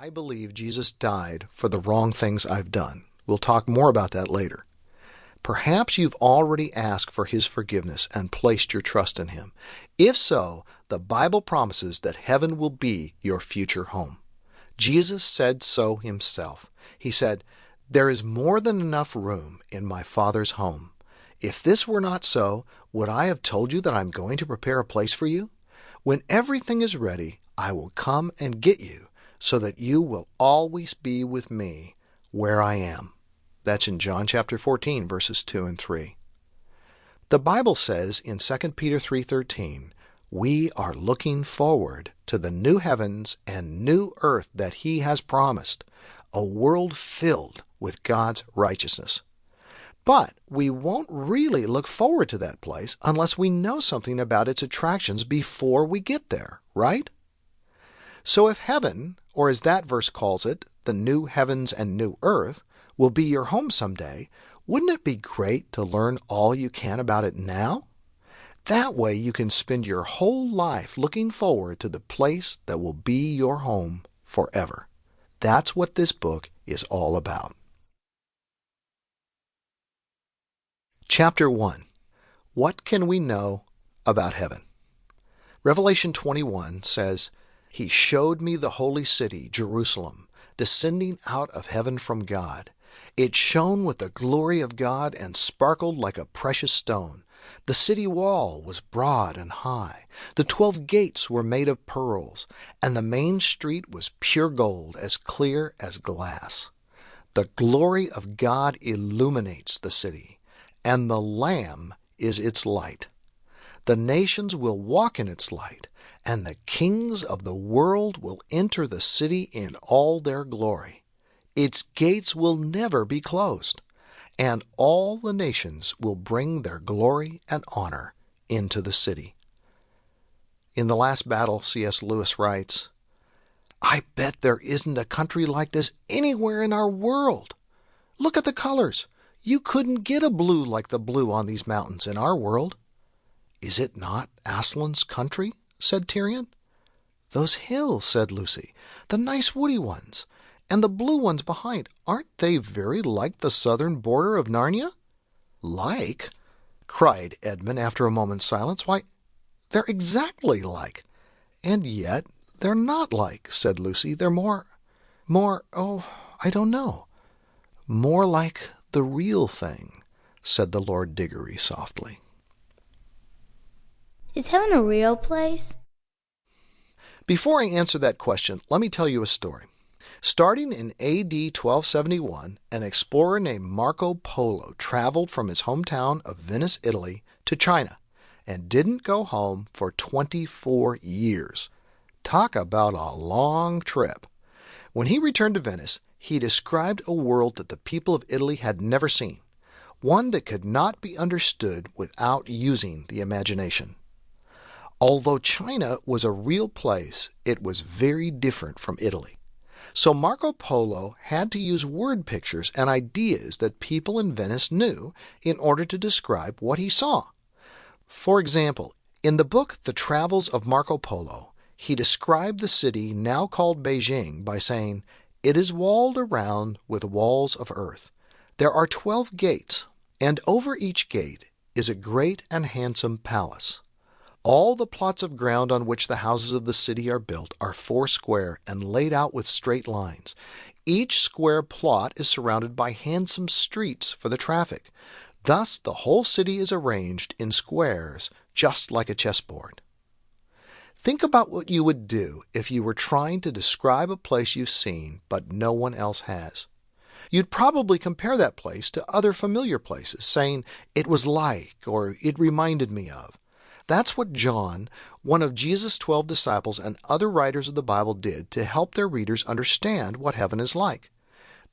I believe Jesus died for the wrong things I've done. We'll talk more about that later. Perhaps you've already asked for His forgiveness and placed your trust in Him. If so, the Bible promises that heaven will be your future home. Jesus said so Himself. He said, "There is more than enough room in my Father's home. If this were not so, would I have told you that I'm going to prepare a place for you? When everything is ready, I will come and get you, so that you will always be with me where I am." That's in John chapter 14, verses 2 and 3. The Bible says in 2 Peter 3:13, we are looking forward to the new heavens and new earth that He has promised, a world filled with God's righteousness. But we won't really look forward to that place unless we know something about its attractions before we get there, right? So if heaven, or as that verse calls it, the new heavens and new earth, will be your home someday, wouldn't it be great to learn all you can about it now? That way you can spend your whole life looking forward to the place that will be your home forever. That's what this book is all about. Chapter 1. What can we know about heaven? Revelation 21 says, "He showed me the holy city, Jerusalem, descending out of heaven from God. It shone with the glory of God and sparkled like a precious stone. The city wall was broad and high. The 12 gates were made of pearls, and the main street was pure gold, as clear as glass. The glory of God illuminates the city, and the Lamb is its light. The nations will walk in its light, and the kings of the world will enter the city in all their glory. Its gates will never be closed, and all the nations will bring their glory and honor into the city." In The Last Battle, C.S. Lewis writes, "I bet there isn't a country like this anywhere in our world. Look at the colors. You couldn't get a blue like the blue on these mountains in our world." "Is it not Aslan's country?" said Tyrion. "Those hills," said Lucy, "the nice woody ones, and the blue ones behind, aren't they very like the southern border of Narnia?" "Like?" cried Edmund after a moment's silence. "Why, they're exactly like." "And yet they're not like," said Lucy. "They're more, I don't know. More like the real thing," said the Lord Diggory softly. Is heaven a real place? Before I answer that question, let me tell you a story. Starting in AD 1271, an explorer named Marco Polo traveled from his hometown of Venice, Italy, to China and didn't go home for 24 years. Talk about a long trip. When he returned to Venice, he described a world that the people of Italy had never seen, one that could not be understood without using the imagination. Although China was a real place, it was very different from Italy. So Marco Polo had to use word pictures and ideas that people in Venice knew in order to describe what he saw. For example, in the book The Travels of Marco Polo, he described the city now called Beijing by saying, "It is walled around with walls of earth. There are 12 gates, and over each gate is a great and handsome palace. All the plots of ground on which the houses of the city are built are 4 square and laid out with straight lines. Each square plot is surrounded by handsome streets for the traffic. Thus the whole city is arranged in squares, just like a chessboard." Think about what you would do if you were trying to describe a place you've seen but no one else has. You'd probably compare that place to other familiar places, saying, "It was like," or "It reminded me of." That's what John, one of Jesus' 12 disciples, and other writers of the Bible did to help their readers understand what heaven is like.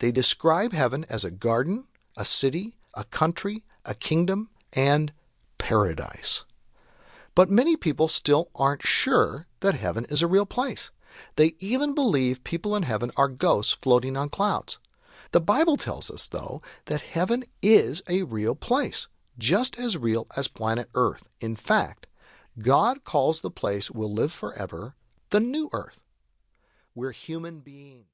They describe heaven as a garden, a city, a country, a kingdom, and paradise. But many people still aren't sure that heaven is a real place. They even believe people in heaven are ghosts floating on clouds. The Bible tells us, though, that heaven is a real place, just as real as planet Earth. In fact, God calls the place we'll live forever the new earth. We're human beings.